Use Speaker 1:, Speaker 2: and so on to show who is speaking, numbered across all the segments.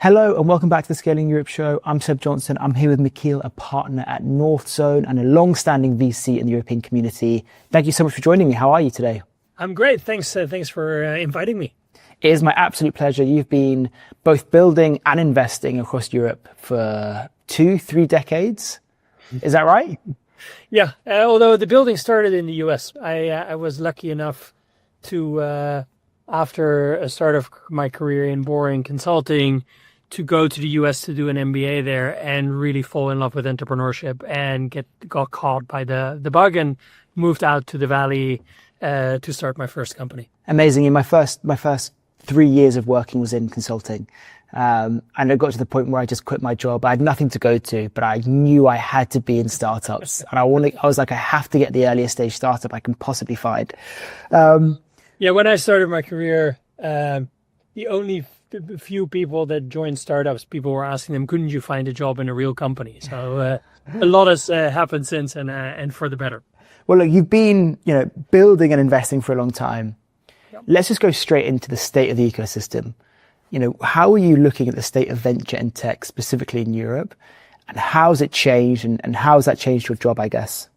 Speaker 1: Hello and welcome back to the Scaling Europe show. I'm Seb Johnson. I'm here with Michiel, a partner at North Zone and a long-standing VC in the European community. Thank you so much for joining me. How are you today?
Speaker 2: I'm great. Thanks. Thanks for inviting me.
Speaker 1: It is my absolute pleasure. You've been both building and investing across Europe for 2-3 decades. Is that right?
Speaker 2: Yeah. Although the building started in the US, I was lucky enough to, after a start of my career in boring consulting, to go to the US to do an MBA there and really fall in love with entrepreneurship and got caught by the bug and moved out to the Valley to start my first company.
Speaker 1: Amazing. My first 3 years of working was in consulting. And it got to the point where I just quit my job. I had nothing to go to, but I knew I had to be in startups. And I was like, I have to get the earliest stage startup I can possibly find.
Speaker 2: Yeah, when I started my career, the only few people that joined startups, people were asking them, couldn't you find a job in a real company? So a lot has happened since and for the better.
Speaker 1: Well, look, you've been, building and investing for a long time.
Speaker 2: Yep.
Speaker 1: Let's just go straight into the state of the ecosystem. How are you looking at the state of venture and tech, specifically in Europe? And how's it changed and how has that changed your job, I guess?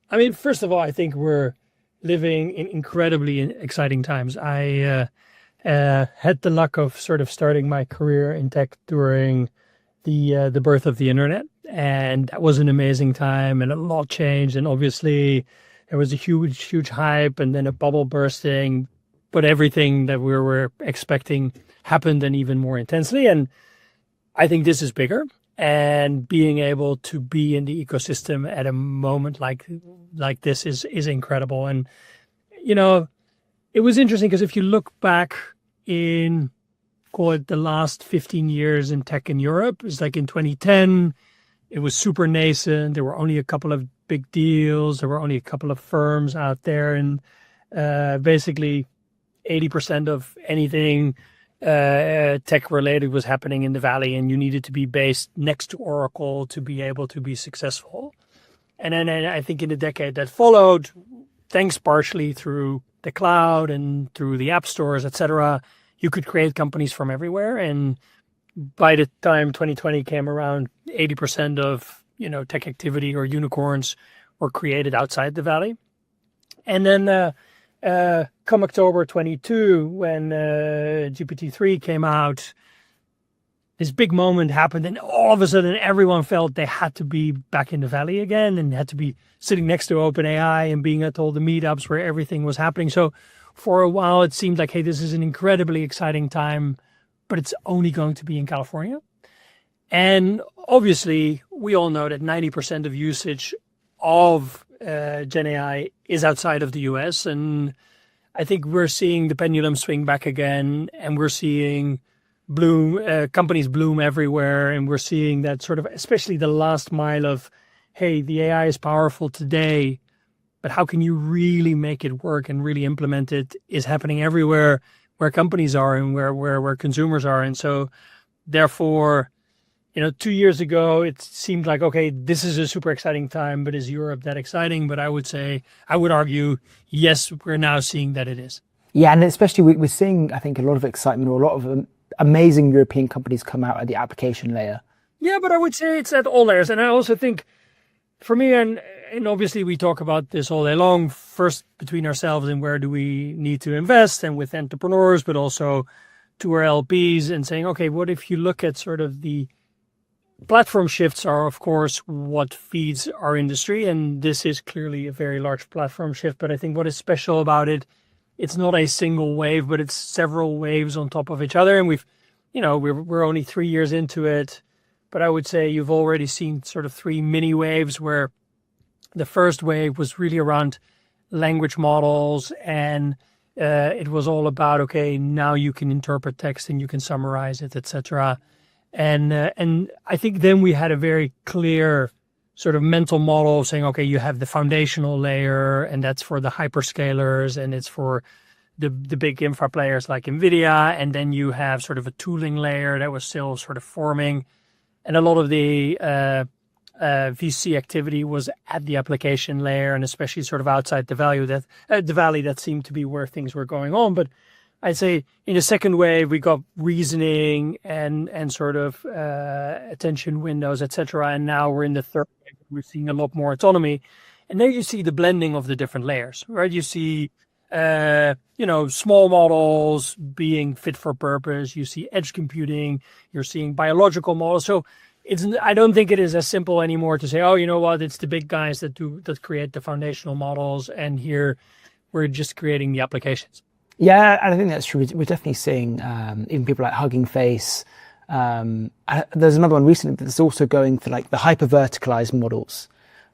Speaker 2: I mean, first of all, I think we're living in incredibly exciting times. I had the luck of sort of starting my career in tech during the birth of the internet. And that was an amazing time and a lot changed. And obviously there was a huge hype and then a bubble bursting, but everything that we were expecting happened and even more intensely. And I think this is bigger, and being able to be in the ecosystem at a moment like this is incredible. And, it was interesting because if you look back in, call it the last 15 years in tech in Europe, it's like in 2010, it was super nascent. There were only a couple of big deals. There were only a couple of firms out there. And basically 80% of anything tech related was happening in the Valley, and you needed to be based next to Oracle to be able to be successful. And then I think in the decade that followed, thanks partially through the cloud and through the app stores, etc., you could create companies from everywhere. And by the time 2020 came around, 80% of tech activity or unicorns were created outside the Valley. And then come October 22, when GPT-3 came out, this big moment happened, and all of a sudden everyone felt they had to be back in the Valley again and had to be sitting next to OpenAI and being at all the meetups where everything was happening. So for a while, it seemed like, hey, this is an incredibly exciting time, but it's only going to be in California. And obviously, we all know that 90% of usage of Gen AI is outside of the US. And I think we're seeing the pendulum swing back again, and we're seeing companies bloom everywhere. And we're seeing that sort of, especially the last mile of, hey, the AI is powerful today, but how can you really make it work and really implement it, is happening everywhere where companies are and where consumers are. And so therefore, 2 years ago, it seemed like, okay, this is a super exciting time, but is Europe that exciting? But I would argue, yes, we're now seeing that it is.
Speaker 1: Yeah, and especially we're seeing, I think, a lot of excitement or a lot of amazing European companies come out at the application layer.
Speaker 2: Yeah, but I would say it's at all layers. And I also think, for me, and obviously we talk about this all day long, first between ourselves and where do we need to invest, and with entrepreneurs, but also to our LPs, and saying, okay, what if you look at sort of the platform shifts are, of course, what feeds our industry. And this is clearly a very large platform shift. But I think what is special about it's not a single wave, but it's several waves on top of each other. And we're only 3 years into it. But I would say you've already seen sort of 3 mini waves, where the first wave was really around language models. And it was all about, okay, now you can interpret text and you can summarize it, etc. And I think then we had a very clear sort of mental model saying, okay, you have the foundational layer, and that's for the hyperscalers, and it's for the big infra players like NVIDIA. And then you have sort of a tooling layer that was still sort of forming. And a lot of the VC activity was at the application layer, and especially sort of outside the Valley, that seemed to be where things were going on. But I'd say in the second wave, we got reasoning and sort of attention windows, etc. And now we're in the third wave. We're seeing a lot more autonomy. And there you see the blending of the different layers, right? You see, small models being fit for purpose. You see edge computing. You're seeing biological models. So I don't think it is as simple anymore to say, oh, you know what? It's the big guys that create the foundational models. And here we're just creating the applications.
Speaker 1: Yeah, and I think that's true. We're definitely seeing even people like Hugging Face. There's another one recently that's also going for like the hyper verticalized models,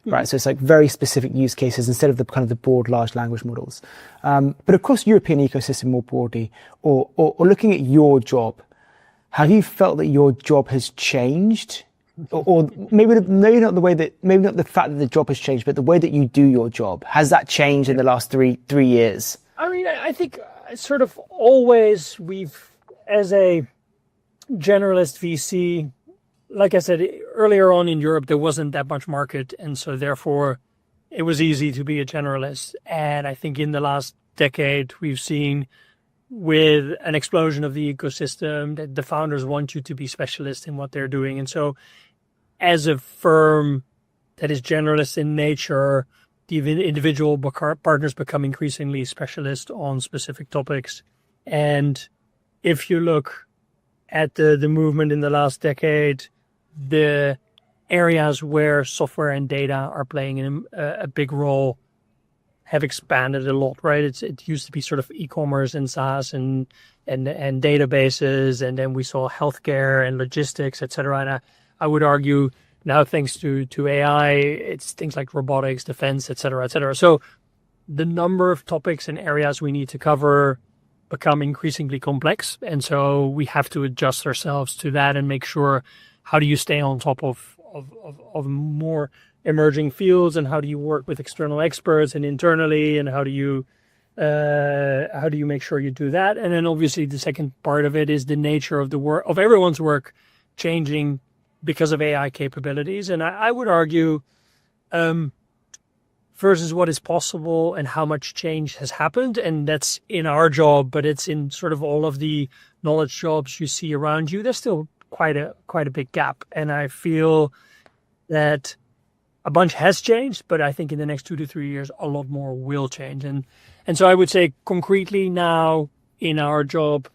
Speaker 1: right? So it's like very specific use cases instead of the kind of the broad large language models. But across European ecosystem more broadly, or looking at your job, have you felt that your job has changed? Or maybe not the fact that the job has changed, but the way that you do your job, has that changed in the last three years?
Speaker 2: I mean, I think sort of always as a generalist VC, like I said, earlier on in Europe, there wasn't that much market. And so therefore it was easy to be a generalist. And I think in the last decade, we've seen with an explosion of the ecosystem that the founders want you to be specialists in what they're doing. And so as a firm that is generalist in nature, the individual partners become increasingly specialist on specific topics. And if you look at the movement in the last decade, the areas where software and data are playing a big role have expanded a lot, right? It used to be sort of e-commerce and SaaS and databases, and then we saw healthcare and logistics, et cetera. And I would argue now, thanks to AI, it's things like robotics, defense, et cetera, et cetera. So the number of topics and areas we need to cover become increasingly complex. And so we have to adjust ourselves to that and make sure, how do you stay on top of more emerging fields, and how do you work with external experts and internally, and how do you make sure you do that? And then obviously the second part of it is the nature of the work of everyone's work changing because of AI capabilities. And I would argue, versus what is possible and how much change has happened. And that's in our job, but it's in sort of all of the knowledge jobs you see around you. There's still quite a big gap. And I feel that a bunch has changed, but I think in the next 2 to 3 years, a lot more will change. And so I would say concretely now in our job,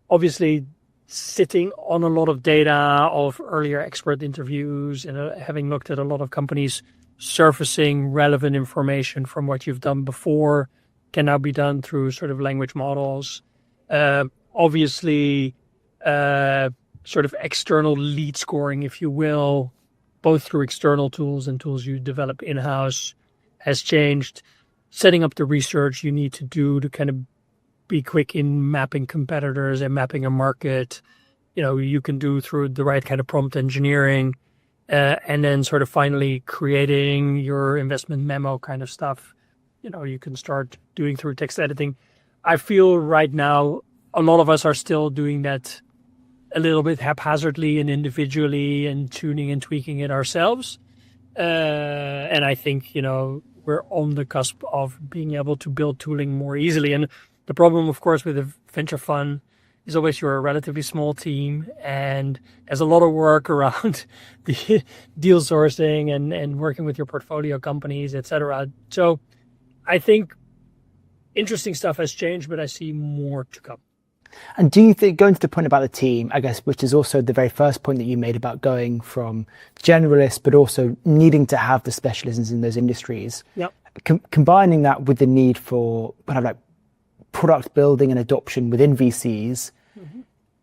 Speaker 2: obviously sitting on a lot of data of earlier expert interviews and having looked at a lot of companies, surfacing relevant information from what you've done before can now be done through sort of language models. Obviously, sort of external lead scoring, if you will, both through external tools and tools you develop in-house, has changed. Setting up the research you need to do to kind of be quick in mapping competitors and mapping a market, you can do through the right kind of prompt engineering, and then sort of finally creating your investment memo kind of stuff. You can start doing through text editing. I feel right now a lot of us are still doing that a little bit haphazardly and individually and tuning and tweaking it ourselves. And I think, we're on the cusp of being able to build tooling more easily. And the problem, of course, with a venture fund is always you're a relatively small team and there's a lot of work around the deal sourcing and working with your portfolio companies, et cetera. So I think interesting stuff has changed, but I see more to come.
Speaker 1: And do you think, going to the point about the team, I guess, which is also the very first point that you made about going from generalist, but also needing to have the specialisms in those industries,
Speaker 2: yep.
Speaker 1: Combining that with the need for kind of like product building and adoption within VCs,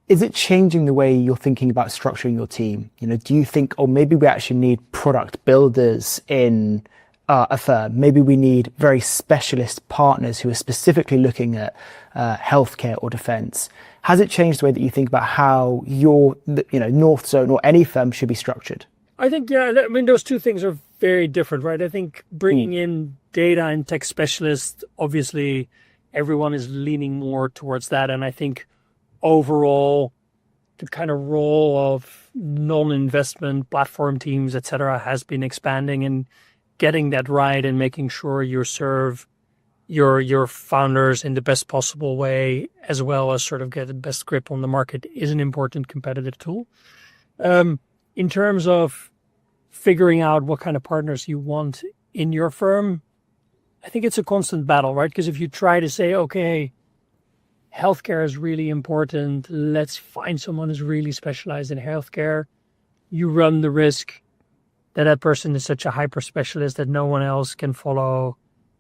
Speaker 1: is it changing the way you're thinking about structuring your team? Do you think, maybe we actually need product builders in a firm? Maybe we need very specialist partners who are specifically looking at healthcare or defense. Has it changed the way that you think about how your, North Zone or any firm should be structured?
Speaker 2: I think, those two things are very different, right? I think bringing in data and tech specialists, obviously everyone is leaning more towards that. And I think overall, the kind of role of non-investment platform teams, et cetera, has been expanding, and getting that right and making sure you serve your founders in the best possible way, as well as sort of get the best grip on the market, is an important competitive tool. In terms of figuring out what kind of partners you want in your firm, I think it's a constant battle, right? Because if you try to say, okay, healthcare is really important, let's find someone who's really specialized in healthcare, you run the risk that that person is such a hyper specialist that no one else can follow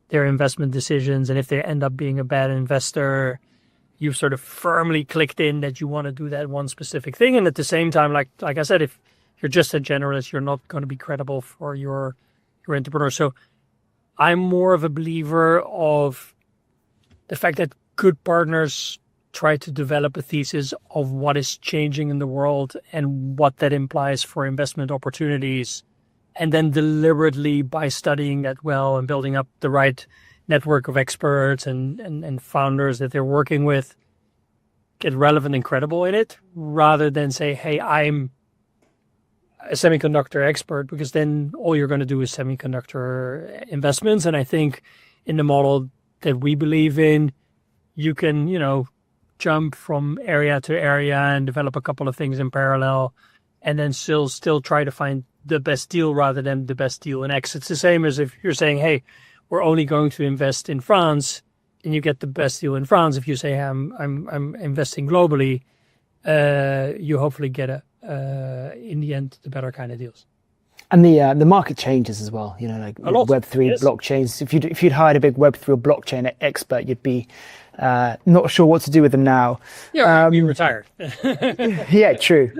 Speaker 2: their investment decisions. And if they end up being a bad investor, you've sort of firmly clicked in that you want to do that one specific thing. And at the same time, like I said, if you're just a generalist, you're not going to be credible for your entrepreneur. So I'm more of a believer of the fact that good partners try to develop a thesis of what is changing in the world and what that implies for investment opportunities. And then deliberately, by studying that well and building up the right network of experts and founders that they're working with, get relevant and credible in it, rather than say, hey, I'm a semiconductor expert, because then all you're going to do is semiconductor investments. And I think in the model that we believe in, you can, jump from area to area and develop a couple of things in parallel, and then still try to find the best deal rather than the best deal in X. It's the same as if you're saying, hey, we're only going to invest in France, and you get the best deal in France. If you say, I'm investing globally, you hopefully get in the end, the better kind of deals.
Speaker 1: And the market changes as well, like Web3
Speaker 2: yes.
Speaker 1: blockchains. If you'd hired a big Web3 or blockchain expert, you'd be not sure what to do with them now.
Speaker 2: Yeah, you're retired.
Speaker 1: Yeah, true.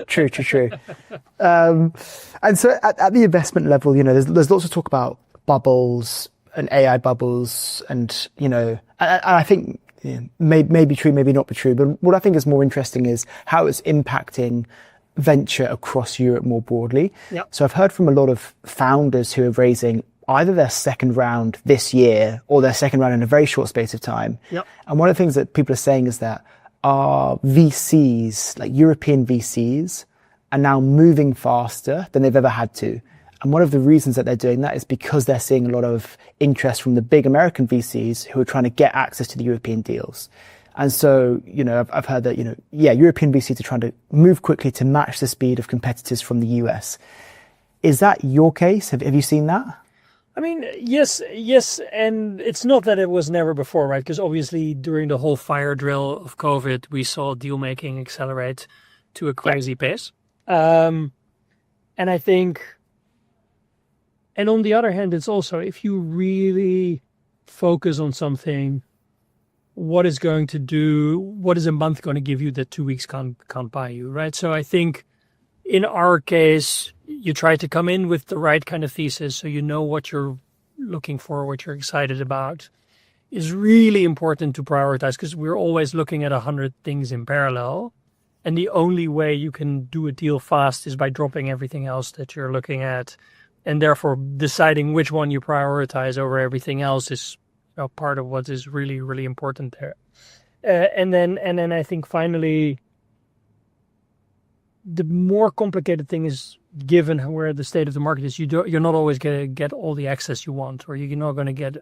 Speaker 1: And so at the investment level, there's lots of talk about bubbles and AI bubbles, and I think maybe true, maybe not be true. But what I think is more interesting is how it's impacting venture across Europe more broadly.
Speaker 2: Yep.
Speaker 1: So I've heard from a lot of founders who are raising either their second round this year or their second round in a very short space of time.
Speaker 2: Yep.
Speaker 1: And one of the things that people are saying is that our VCs, like European VCs, are now moving faster than they've ever had to. And one of the reasons that they're doing that is because they're seeing a lot of interest from the big American VCs who are trying to get access to the European deals. And so, I've heard that, European VCs are trying to move quickly to match the speed of competitors from the US. Is that your case? Have you seen that?
Speaker 2: I mean, yes. And it's not that it was never before, right? Because obviously during the whole fire drill of COVID, we saw deal making accelerate to a crazy pace. And I think, and on the other hand, it's also, if you really focus on something, what is a month going to give you that 2 weeks can't buy you, right? So I think in our case, you try to come in with the right kind of thesis, so you know what you're looking for, what you're excited about, is really important to prioritize, because we're always looking at 100 things in parallel. And the only way you can do a deal fast is by dropping everything else that you're looking at. And therefore, deciding which one you prioritize over everything else is part of what is really, really important there. And then I think finally, the more complicated thing is, given where the state of the market is, you're not always going to get all the access you want, or you're not going to get.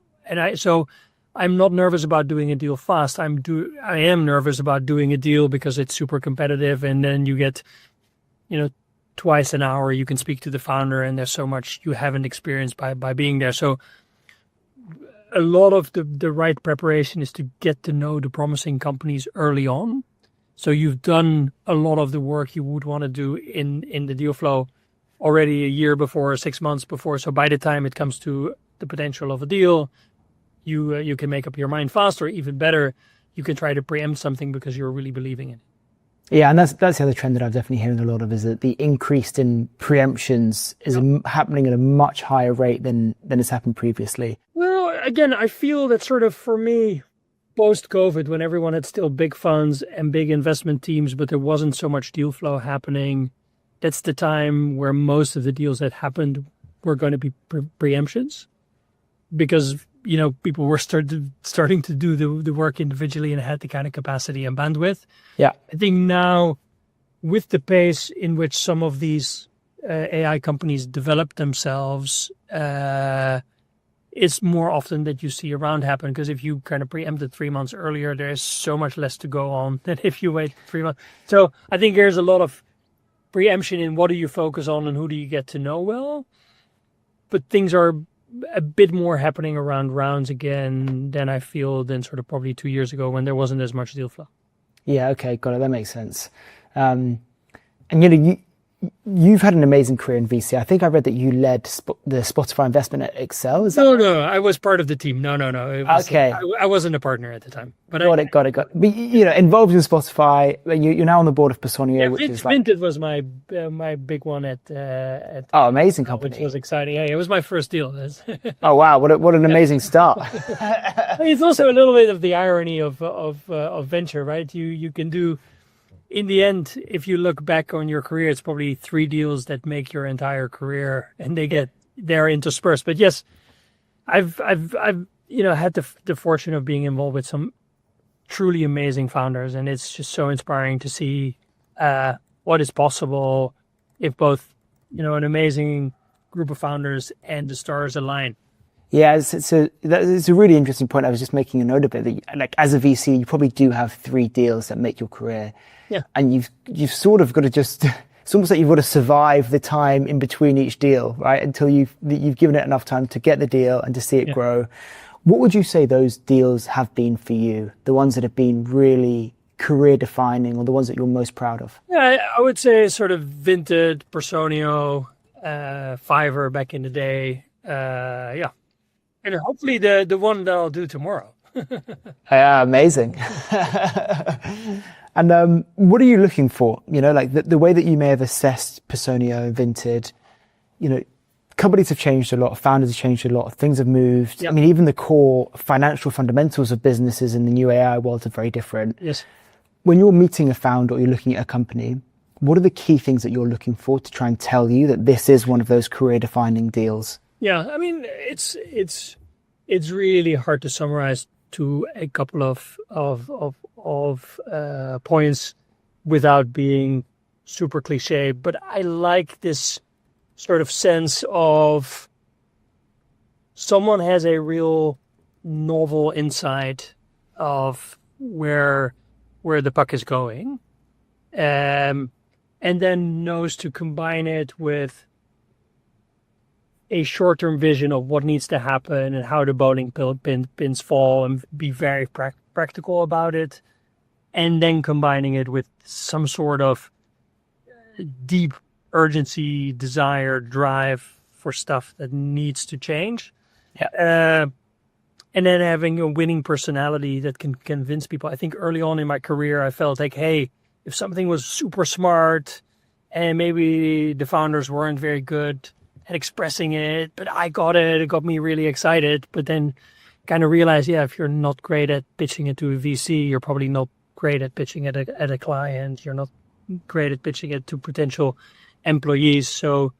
Speaker 2: So I'm not nervous about doing a deal fast. I am nervous about doing a deal because it's super competitive, and then you get, twice an hour you can speak to the founder, and there's so much you haven't experienced by being there. So a lot of the right preparation is to get to know the promising companies early on. So you've done a lot of the work you would want to do in the deal flow already a year before, or 6 months before. So by the time it comes to the potential of a deal, you can make up your mind faster. Even better, you can try to preempt something because you're really believing in it.
Speaker 1: Yeah, and that's the other trend that I'm definitely hearing a lot of, is that the increase in preemptions is happening at a much higher rate than has happened previously.
Speaker 2: Well, again, I feel that sort of for me, post-COVID, when everyone had still big funds and big investment teams, but there wasn't so much deal flow happening, that's the time where most of the deals that happened were going to be preemptions, because people were starting to do the work individually and had the kind of capacity and bandwidth.
Speaker 1: Yeah,
Speaker 2: I think now, with the pace in which some of these AI companies develop themselves, it's more often that you see a round happen, because if you kind of preempted 3 months earlier, there's so much less to go on than if you wait 3 months. So I think there's a lot of preemption in what do you focus on and who do you get to know well. But things are a bit more happening around rounds again than I feel than sort of probably 2 years ago when there wasn't as much deal flow.
Speaker 1: Yeah, okay, got it. That makes sense. And you've had an amazing career in VC. I think I read that you led the Spotify investment at Excel. Is that right?
Speaker 2: No, I was part of the team. No. It was,
Speaker 1: okay.
Speaker 2: I wasn't a partner at the time. But
Speaker 1: Got it. But, involved in Spotify. You're now on the board of Personio, which is like...
Speaker 2: Vinted was my big one at
Speaker 1: amazing company.
Speaker 2: Which was exciting. Yeah, it was my first deal.
Speaker 1: Oh, wow. What an amazing start.
Speaker 2: It's also a little bit of the irony of venture, right? You can do... In the end, if you look back on your career, it's probably 3 deals that make your entire career, and they're interspersed. But yes, I've had the fortune of being involved with some truly amazing founders, and it's just so inspiring to see what is possible if both an amazing group of founders and the stars align.
Speaker 1: Yeah, it's a really interesting point. I was just making a note of it. That, like, as a VC, you probably do have 3 deals that make your career.
Speaker 2: Yeah.
Speaker 1: And you've sort of got to just, it's almost like you've got to survive the time in between each deal, right? Until you've given it enough time to get the deal and to see it grow. What would you say those deals have been for you? The ones that have been really career defining, or the ones that you're most proud of?
Speaker 2: Yeah, I would say sort of Vinted, Personio, Fiverr back in the day. Yeah. And hopefully the one that I'll do tomorrow.
Speaker 1: Yeah, amazing. And what are you looking for? Like the way that you may have assessed Personio and Vinted, companies have changed a lot, founders have changed a lot, things have moved. Yep. I mean, even the core financial fundamentals of businesses in the new AI world are very different.
Speaker 2: Yes.
Speaker 1: When you're meeting a founder or you're looking at a company, what are the key things that you're looking for to try and tell you that this is one of those career defining deals?
Speaker 2: Yeah, I mean, it's really hard to summarize to a couple of points without being super cliche. But I like this sort of sense of someone has a real novel insight of where the puck is going, and then knows to combine it with a short-term vision of what needs to happen and how the bowling pins fall, and be very practical about it, and then combining it with some sort of deep urgency, desire, drive for stuff that needs to change.
Speaker 1: Yeah.
Speaker 2: And then having a winning personality that can convince people. I think early on in my career, I felt like, hey, if something was super smart and maybe the founders weren't very good at expressing it, but I got it. It got me really excited. But then kind of realized, if you're not great at pitching it to a VC, you're probably not great at pitching it at a client. You're not great at pitching it to potential employees. So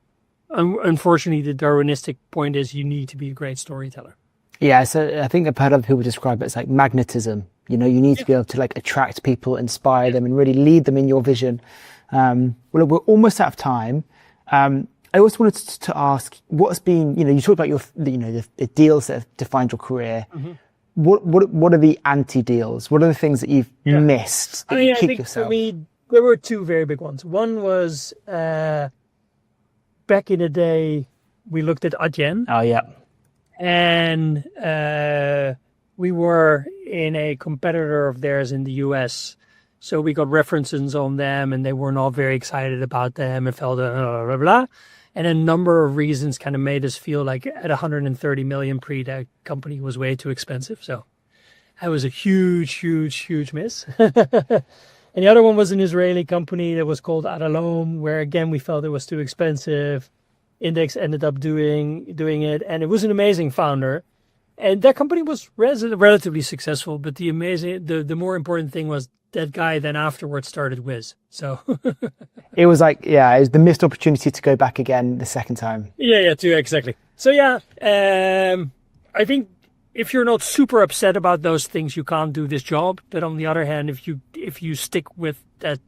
Speaker 2: unfortunately, the Darwinistic point is you need to be a great storyteller.
Speaker 1: Yeah, so I think I've heard other people describe it as like magnetism. You need to be able to like attract people, inspire them, and really lead them in your vision. Well, we're almost out of time. I also wanted to ask, what's been, you talked about the deals that have defined your career. Mm-hmm. What are the anti-deals? What are the things that you've missed that you kick yourself?
Speaker 2: For me, there were 2 very big ones. One was back in the day, we looked at Adyen.
Speaker 1: Oh, yeah.
Speaker 2: And we were in a competitor of theirs in the US. So we got references on them, and they were not very excited about them and felt blah, blah, blah. And a number of reasons kind of made us feel like at 130 million pre, that company was way too expensive. So that was a huge, huge, huge miss. And the other one was an Israeli company that was called Adalom, where again, we felt it was too expensive. Index ended up doing it, and it was an amazing founder. And that company was relatively successful, but the more important thing was that guy then afterwards started Wiz. So
Speaker 1: it was like, it was the missed opportunity to go back again the second time.
Speaker 2: Yeah, too, exactly. So I think if you're not super upset about those things, you can't do this job. But on the other hand, if you stick with that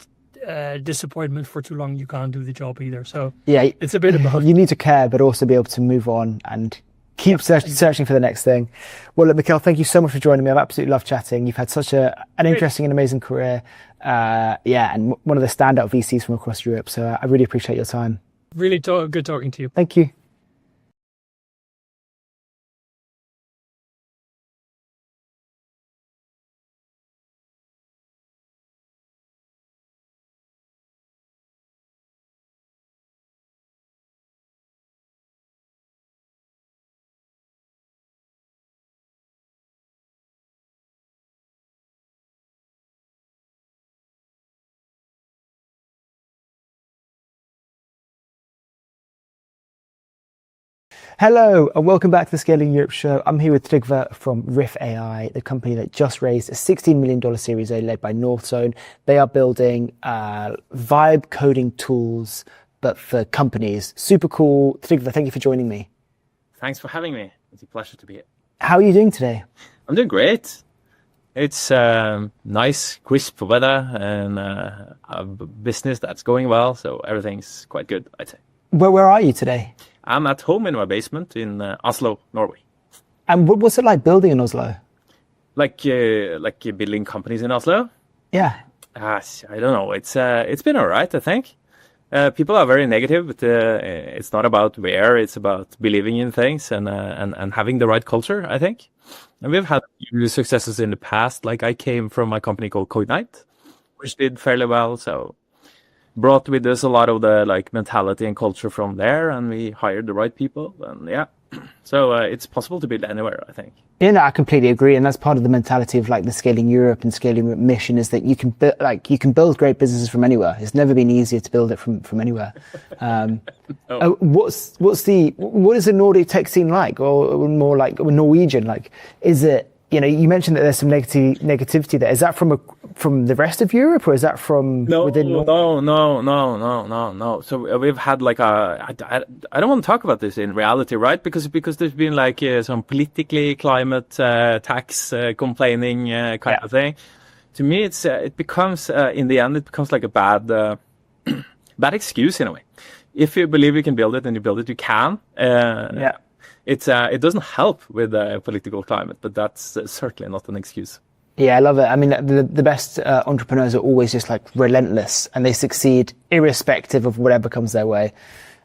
Speaker 2: disappointment for too long, you can't do the job either. So it's a bit of both.
Speaker 1: You need to care, but also be able to move on and keep searching for the next thing. Well, look, Mikhail, thank you so much for joining me. I've absolutely loved chatting. You've had such an interesting and amazing career. And one of the standout VCs from across Europe. So I really appreciate your time.
Speaker 2: Really good talking to you.
Speaker 1: Thank you. Hello and welcome back to the Scaling Europe show. I'm here with Trygve from Riff AI, the company that just raised a $16 million Series A led by Northzone. They are building vibe coding tools, but for companies. Super cool. Trygve, thank you for joining me.
Speaker 3: Thanks for having me. It's a pleasure to be here.
Speaker 1: How are you doing today?
Speaker 3: I'm doing great. It's nice, crisp weather and a business that's going well, so everything's quite good, I'd say.
Speaker 1: Where are you today?
Speaker 3: I'm at home in my basement in Oslo, Norway.
Speaker 1: And what's it like building in Oslo?
Speaker 3: Like building companies in Oslo?
Speaker 1: Yeah.
Speaker 3: I don't know. It's been all right, I think. People are very negative, but it's not about where. It's about believing in things and having the right culture, I think. And we've had few successes in the past. Like I came from a company called Cognite, which did fairly well. So brought with us a lot of the like mentality and culture from there, and we hired the right people. And yeah, so it's possible to build anywhere, I think.
Speaker 1: Yeah, no, I completely agree, and that's part of the mentality of like the Scaling Europe and Scaling Europe mission is that you can build great businesses from anywhere. It's never been easier to build it from anywhere. What is the Nordic tech scene like, or more like Norwegian? Like, is it? You know, you mentioned that there's some negativity there. Is that from the rest of Europe, or is that from within?
Speaker 3: No. So we've had like I don't want to talk about this in reality, right? Because there's been like some politically climate tax complaining kind of thing. To me, it becomes in the end it becomes like a bad bad excuse in a way. If you believe you can build it and you build it, you can. It doesn't help with the political climate, but that's certainly not an excuse.
Speaker 1: Yeah, I love it. I mean, the best entrepreneurs are always just like relentless, and they succeed irrespective of whatever comes their way.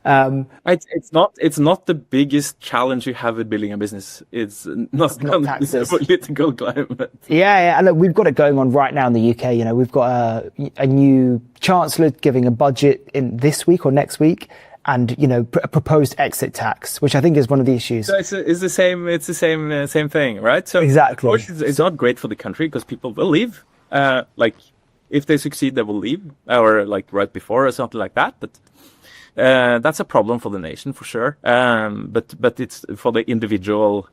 Speaker 3: It's not the biggest challenge you have with building a business. It's not the political climate.
Speaker 1: Yeah, and look, we've got it going on right now in the UK. You know, we've got a new chancellor giving a budget in this week or next week. And you know, a proposed exit tax, which I think is one of the issues.
Speaker 3: So it's the same. It's the same thing, right? So
Speaker 1: exactly.
Speaker 3: Of course, it's not great for the country because people will leave. Like if they succeed, they will leave, or like right before or something like that. But that's a problem for the nation for sure. But it's for the individual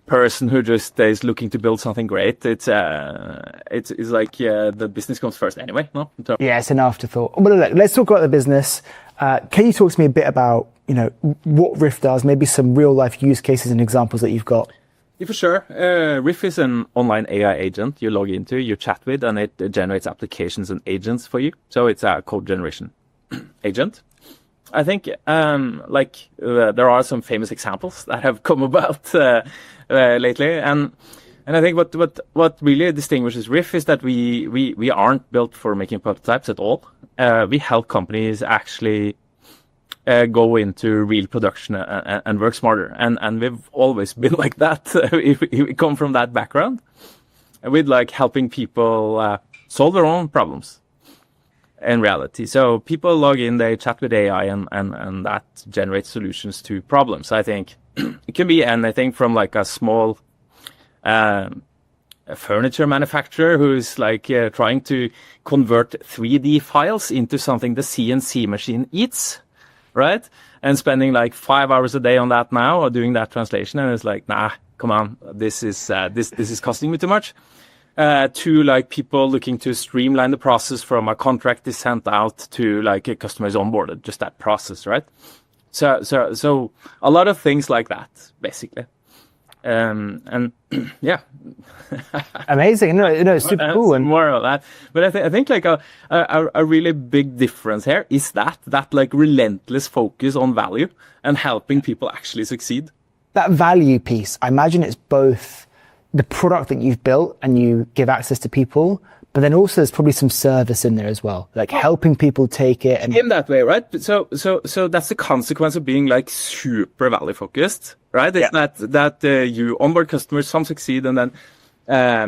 Speaker 3: person who just is looking to build something great. It's like the business comes first anyway. No. So.
Speaker 1: Yeah, it's an afterthought. But look, let's talk about the business. Can you talk to me a bit about, you know, what Riff does, maybe some real life use cases and examples that you've got?
Speaker 3: Yeah, for sure. Riff is an online AI agent you log into, you chat with, and it generates applications and agents for you. So it's a code generation agent. I think there are some famous examples that have come about lately, and I think what really distinguishes Riff is that we aren't built for making prototypes at all. We help companies actually go into real production and work smarter, and we've always been like that. We come from that background, with like helping people solve their own problems in reality. So people log in, they chat with AI, and that generates solutions to problems. I think it can be anything from like a small a furniture manufacturer who's like trying to convert 3D files into something the CNC machine eats, right? And spending like 5 hours a day on that now, or doing that translation, and it's like, nah, come on, this is costing me too much. To like people looking to streamline the process from a contract is sent out to like a customer is onboarded, just that process, right? So a lot of things like that, basically. And yeah.
Speaker 1: Amazing. No, it's super cool. And
Speaker 3: more of that. But I think like a really big difference here is that like relentless focus on value and helping people actually succeed.
Speaker 1: that value piece, I imagine it's both the product that you've built and you give access to people, but then also there's probably some service in there as well, like helping people take it. And
Speaker 3: in that way, right? So that's the consequence of being like super value focused, right? It's that you onboard customers, some succeed, and then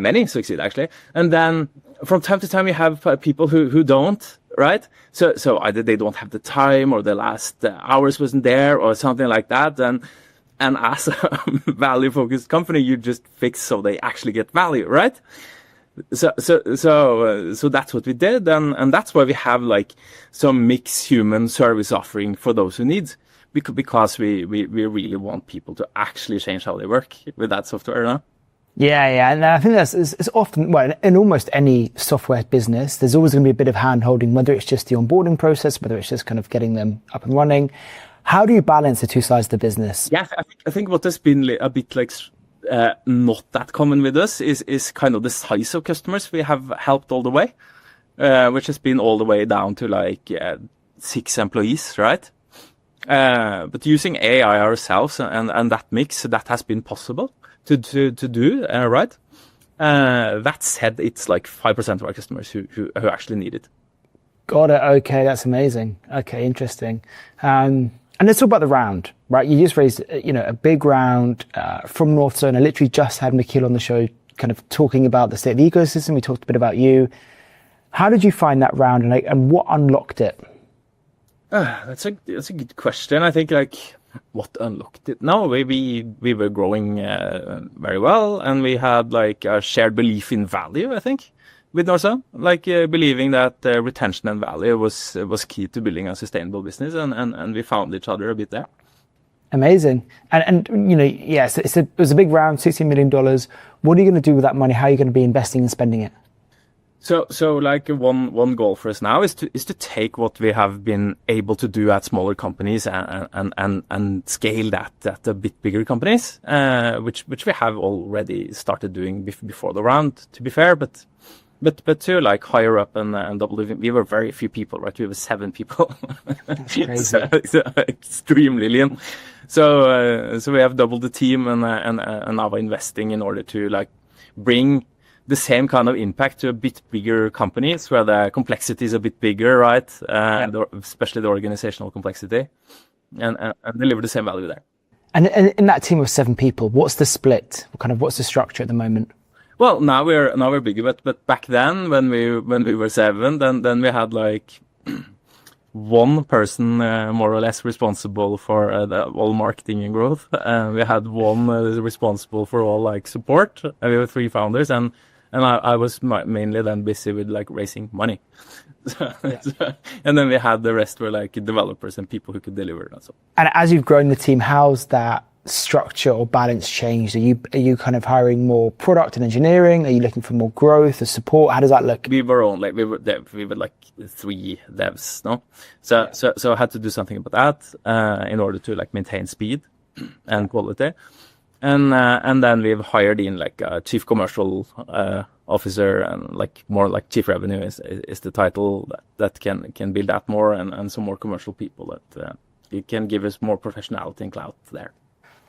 Speaker 3: many succeed actually, and then from time to time you have people who don't, right? So either they don't have the time, or the last hours wasn't there, or something like that, and as a value focused company, you just fix so they actually get value, right? So that's what we did, and that's why we have like some mixed human service offering for those who need, because we really want people to actually change how they work with that software. No?
Speaker 1: Yeah, and I think it's often, well, in almost any software business, there's always going to be a bit of hand holding, whether it's just the onboarding process, whether it's just kind of getting them up and running. How do you balance the two sides of the business?
Speaker 3: Yeah, I think what has been a bit like not that common with us is kind of the size of customers we have helped all the way, which has been all the way down to like 6 employees, right? But using AI ourselves and that mix, that has been possible to do, right? That said, it's like 5% of our customers who actually need it.
Speaker 1: Got it. Okay, that's amazing. Okay, interesting. And let's talk about the round, right? You just raised, a big round from North Zone. I literally just had Nikhil on the show kind of talking about the state of the ecosystem. We talked a bit about you. How did you find that round, and what unlocked it?
Speaker 3: That's a good question. I think like what unlocked it? No, we were growing very well, and we had like a shared belief in value, I think, with Norsa, like believing that retention and value was key to building a sustainable business, and we found each other a bit there.
Speaker 1: Amazing. And yes, it was a big round, $16 million. What are you going to do with that money? How are you going to be investing and spending it?
Speaker 3: So like one goal for us now is to take what we have been able to do at smaller companies and scale that at a bit bigger companies, which we have already started doing before the round, to be fair, but to like higher up and double, we were very few people, right? We were 7 people.
Speaker 1: That's crazy.
Speaker 3: so extremely lean. So we have doubled the team and now investing in order to like bring the same kind of impact to a bit bigger companies where the complexity is a bit bigger, right? Especially the organizational complexity, and deliver the same value there.
Speaker 1: And in that team of 7 people, what's the split? What's the structure at the moment?
Speaker 3: Well, now we're bigger, but back then when we were 7, then we had like one person more or less responsible for all marketing and growth. We had one responsible for all like support. We were 3 founders, and I was mainly then busy with like raising money. And then we had the rest were like developers and people who could deliver. And so.
Speaker 1: And as you've grown the team, how's that structure or balance changed? Are you kind of hiring more product and engineering? Are you looking for more growth or support? How does that look?
Speaker 3: We were like 3 devs, no? So I had to do something about that in order to like maintain speed and quality. And then we've hired in like a chief commercial officer, and like more like chief revenue is the title that can build that more, and some more commercial people that it can give us more professionality and clout there.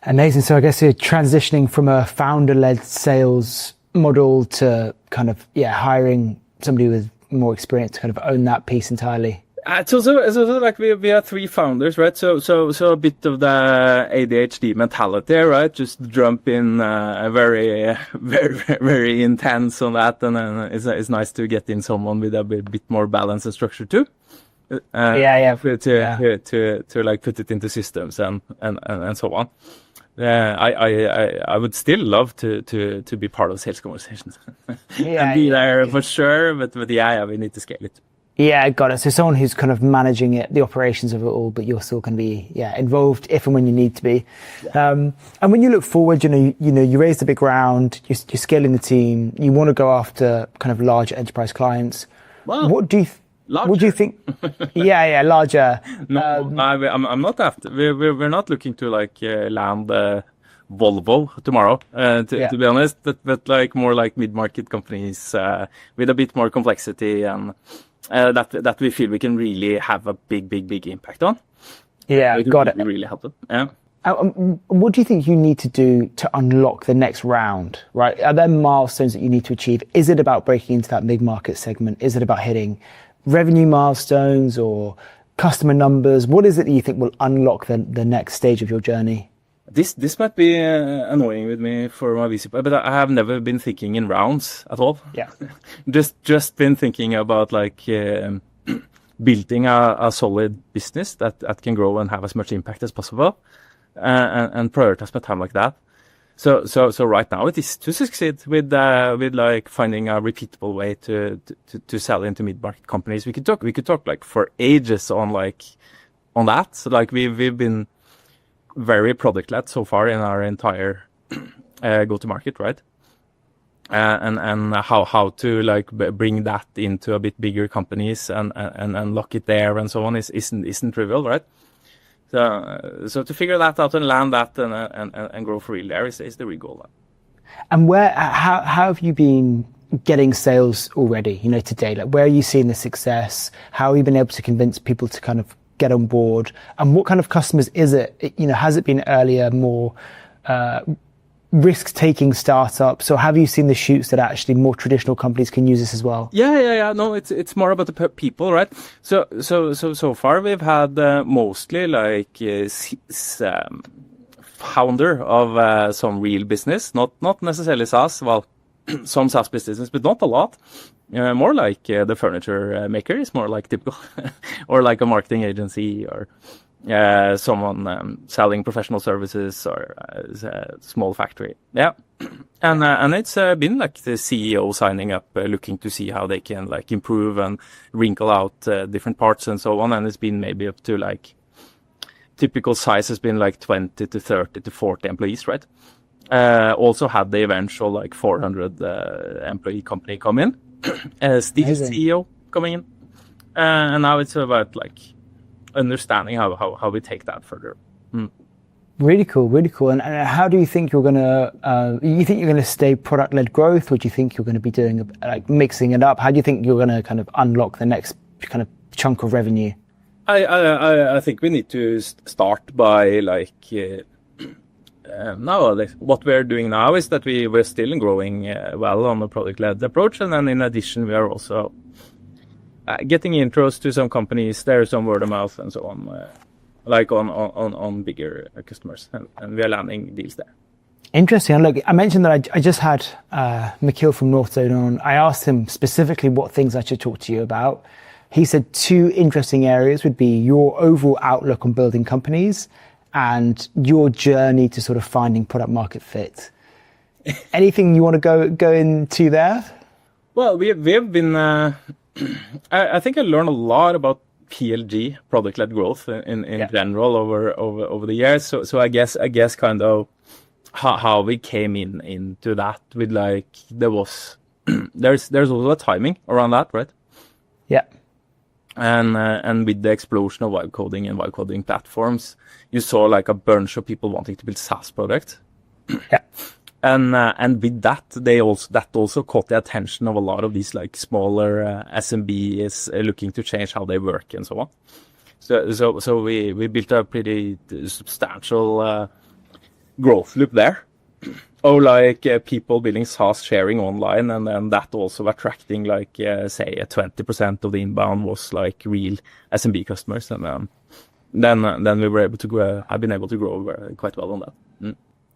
Speaker 1: Amazing. So I guess you're transitioning from a founder-led sales model to kind of hiring somebody with more experience to kind of own that piece entirely.
Speaker 3: It's also like we are 3 founders, right? So a bit of the ADHD mentality, right? Just jump in very, very, very intense on that, and then it's nice to get in someone with a bit more balance and structure too. To like put it into systems and so on. I would still love to be part of sales conversations and be there for sure, but we need to scale it.
Speaker 1: Yeah, got it. So someone who's kind of managing it, the operations of it all, but you're still going to be involved if and when you need to be. Yeah. And when you look forward, you raised a big round, you're scaling the team, you want to go after kind of larger enterprise clients.
Speaker 3: Well,
Speaker 1: what do you think? Larger.
Speaker 3: No, I'm not after. We're not looking to like land Volvo tomorrow, to be honest. But like more like mid-market companies with a bit more complexity and that we feel we can really have a big impact on.
Speaker 1: Yeah, got it.
Speaker 3: Really help them. Yeah.
Speaker 1: What do you think you need to do to unlock the next round, right? Are there milestones that you need to achieve? Is it about breaking into that mid-market segment? Is it about hitting revenue milestones or customer numbers? What is it that you think will unlock the next stage of your journey?
Speaker 3: This might be annoying with me for my VC, but I have never been thinking in rounds at all.
Speaker 1: Yeah.
Speaker 3: just been thinking about like building a solid business that can grow and have as much impact as possible, and prioritize my time like that. So right now it is to succeed with like finding a repeatable way to sell into mid-market companies. We could talk like for ages on that. So like we've been very product-led so far in our entire go-to-market, right? And how to like bring that into a bit bigger companies and unlock it there and so on isn't trivial, right? So to figure that out and land that and grow for real there is the real goal.
Speaker 1: And how have you been getting sales already, today? Like, where are you seeing the success? How have you been able to convince people to kind of get on board? And what kind of customers is it? Has it been earlier, more risk-taking startups, or have you seen the shoots that actually more traditional companies can use this as well?
Speaker 3: Yeah. No, it's more about the people, right? So far we've had mostly like founder of some real business, not necessarily SaaS. Well, some SaaS businesses, but not a lot. More like the furniture maker is more like typical, or like a marketing agency, or someone selling professional services, or a small factory. Yeah, and it's been like the CEO signing up, looking to see how they can like improve and wrinkle out different parts and so on. And it's been maybe up to like typical size has been like 20 to 30 to 40 employees, right? Also had the eventual like 400 employee company come in. Steve, CEO, coming in, and now it's about like understanding how we take that further.
Speaker 1: Really cool. And how do you think you're gonna? You think you're gonna stay product-led growth, or do you think you're going to be doing like mixing it up? How do you think you're going to kind of unlock the next kind of chunk of revenue?
Speaker 3: I think we need to start by like. Now, what we're doing now is that we're still growing well on the product-led approach, and then in addition, we are also getting intros to some companies. There's some word of mouth and so on, like on bigger customers, and we are landing deals there.
Speaker 1: Interesting. And look, I mentioned that I just had Michiel from Northzone on. I asked him specifically what things I should talk to you about. He said 2 interesting areas would be your overall outlook on building companies and your journey to sort of finding product market fit. Anything you want to go into there? Well, we have been,
Speaker 3: I think I learned a lot about PLG, product-led growth in general over the years. So I guess kind of how we came into that with like, there's also a timing around that, right?
Speaker 1: Yeah.
Speaker 3: And with the explosion of vibe coding and vibe coding platforms, you saw like a bunch of people wanting to build SaaS products.
Speaker 1: Yeah.
Speaker 3: And with that, that also caught the attention of a lot of these like smaller SMBs looking to change how they work and so on. So we built a pretty substantial growth loop there. Like people building SaaS sharing online, and then that also attracting like say 20% of the inbound was like real SMB customers, and then we were able to grow. I've been able to grow quite well on that.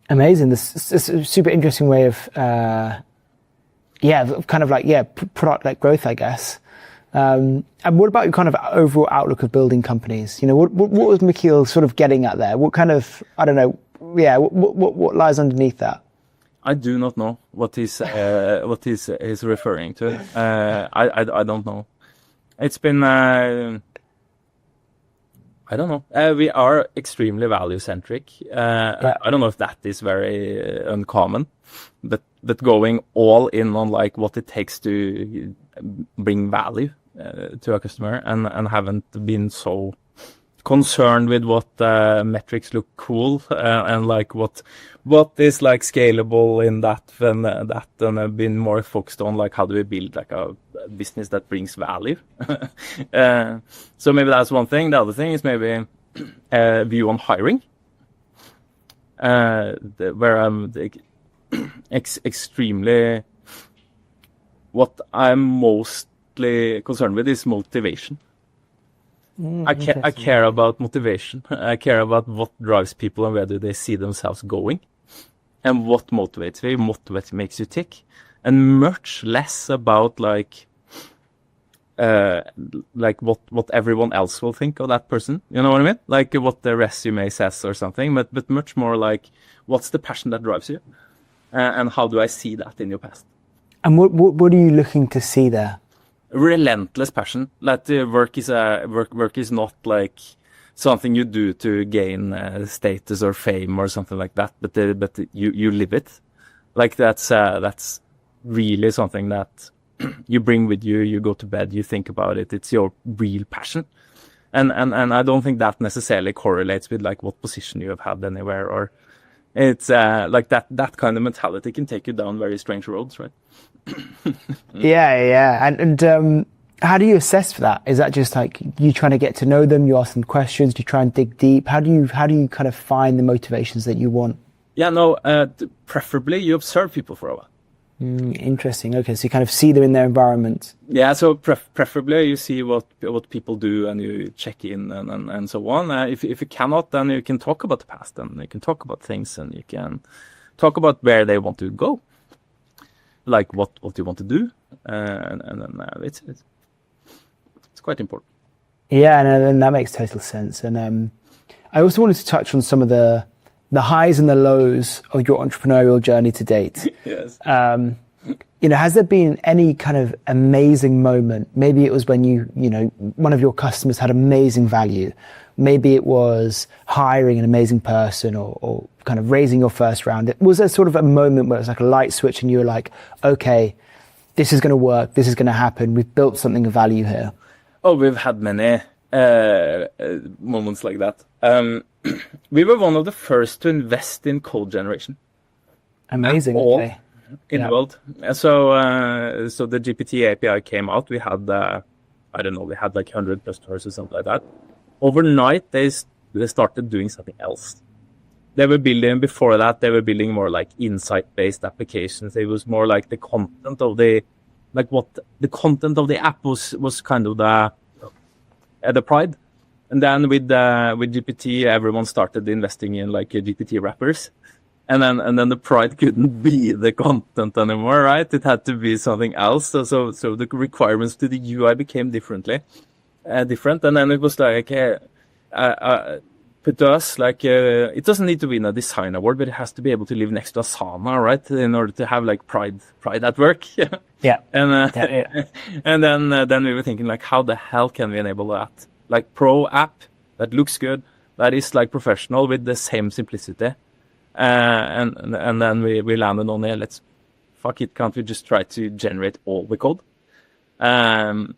Speaker 1: Amazing. This is a super interesting way of product like growth, I guess. And what about your kind of overall outlook of building companies? What was Michiel sort of getting at there? What kind of, I don't know, what lies underneath that?
Speaker 3: I do not know what he's referring to. I don't know. It's been I don't know. We are extremely value centric. I don't know if that is very uncommon, but going all in on like what it takes to bring value to a customer, and haven't been so concerned with what metrics look cool and like what is like scalable in that, and I've been more focused on like how do we build like a business that brings value. So maybe that's one thing. The other thing is maybe view on hiring. where I'm extremely, what I'm mostly concerned with is motivation. I care about motivation. I care about what drives people and where do they see themselves going, and what motivates you, what makes you tick, and much less about like what everyone else will think of that person. You know what I mean? Like what the resume says or something, but much more like what's the passion that drives you, and how do I see that in your past?
Speaker 1: And what are you looking to see there?
Speaker 3: Relentless passion. That work is not like something you do to gain status or fame or something like that, but you live it. Like that's really something that you bring with you. You go to bed, you think about it. It's your real passion, and I don't think that necessarily correlates with like what position you have had anywhere, or it's like that kind of mentality can take you down very strange roads, right?
Speaker 1: Yeah. And how do you assess for that? Is that just like you trying to get to know them? You ask them questions. You try and dig deep. How do you kind of find the motivations that you want?
Speaker 3: Yeah, no. Preferably, you observe people for a while.
Speaker 1: Interesting. Okay, so you kind of see them in their environment.
Speaker 3: Yeah, so preferably you see what people do and you check in and so on. If you cannot, then you can talk about the past and you can talk about things and you can talk about where they want to go, like what you want to do, and it's quite important.
Speaker 1: Yeah, and that makes total sense. And I also wanted to touch on some of the highs and the lows of your entrepreneurial journey to date.
Speaker 3: Yes.
Speaker 1: Has there been any kind of amazing moment? Maybe it was when one of your customers had amazing value. Maybe it was hiring an amazing person or kind of raising your first round. Was there sort of a moment where it was like a light switch and you were like, okay, this is going to work. This is going to happen. We've built something of value here.
Speaker 3: Oh, we've had many moments like that. We were one of the first to invest in code generation.
Speaker 1: Amazing. Okay.
Speaker 3: In the world. So the GPT API came out. We had, we had like 100 customers or something like that. Overnight, they started doing something else. They were building, before that, they were building more like insight-based applications. It was more like the content of the app was kind of the pride. And then with GPT, everyone started investing in like GPT wrappers. And then the pride couldn't be the content anymore, right? It had to be something else. So the requirements to the UI became different. And then it was like, put us like, it doesn't need to win a design award, but it has to be able to live next to Asana, right? In order to have like pride at work.
Speaker 1: Yeah.
Speaker 3: And then we were thinking like, how the hell can we enable that? Like pro app that looks good, that is like professional with the same simplicity. And then we landed on there. Let's fuck it. Can't we just try to generate all the code? And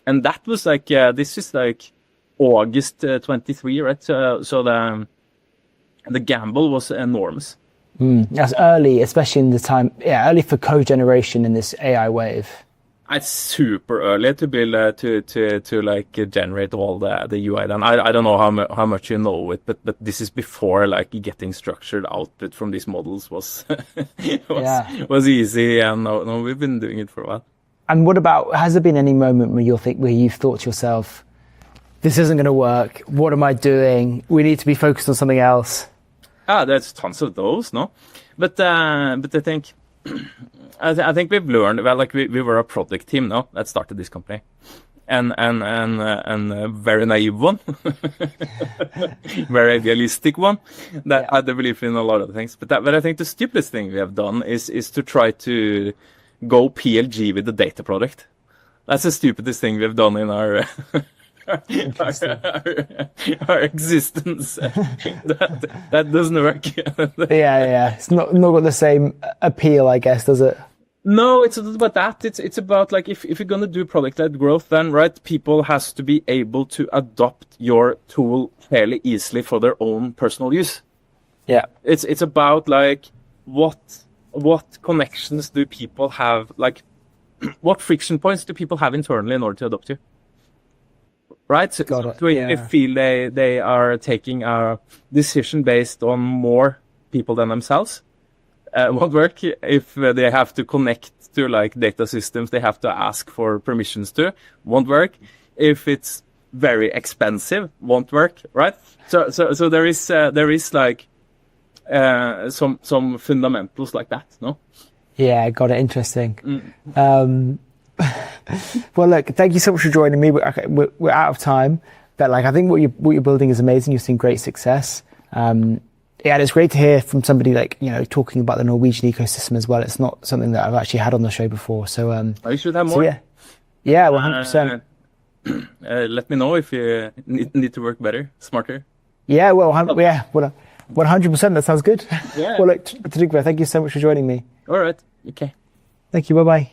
Speaker 3: that was like, this is like August 23, right? So the gamble was enormous.
Speaker 1: That's early, especially in the time. Yeah, early for code generation in this AI wave.
Speaker 3: It's super early to build to like generate all the UI. Then I don't know how much you know it, but this is before like getting structured output from these models was easy. And no, we've been doing it for a while.
Speaker 1: And what about, has there been any moment where you've thought to yourself, this isn't going to work. What am I doing? We need to be focused on something else.
Speaker 3: There's tons of those, no? But I think. I think we've learned, well, like we were a product team now that started this company, and a very naive one, very idealistic one that I believe in a lot of things. But I think the stupidest thing we have done is to try to go PLG with the data product. That's the stupidest thing we've done in our our existence. that doesn't work.
Speaker 1: yeah. It's not got the same appeal, I guess, does it?
Speaker 3: No, it's not about that. It's about like if you're gonna do product-led growth, then right, people has to be able to adopt your tool fairly easily for their own personal use.
Speaker 1: Yeah.
Speaker 3: It's about like what connections do people have, like what friction points do people have internally in order to adopt you? Right? So they feel they are taking a decision based on more people than themselves. Won't work if they have to connect to like data systems they have to ask for permissions to. Won't work if it's very expensive. Won't work, right? So there is like some fundamentals like that, no?
Speaker 1: Yeah, got it. Interesting. Well, look, thank you so much for joining me. We're out of time, but like I think what you're building is amazing. You've seen great success. Yeah, and it's great to hear from somebody like, you know, talking about the Norwegian ecosystem as well. It's not something that I've actually had on the show before. So,
Speaker 3: you should have more.
Speaker 1: So yeah, 100%.
Speaker 3: Let me know if you need to work better, smarter.
Speaker 1: Yeah, well, 100%. That sounds good.
Speaker 3: Yeah.
Speaker 1: Well, look, Trygve, thank you so much for joining me.
Speaker 3: All right. Okay.
Speaker 1: Thank you. Bye-bye.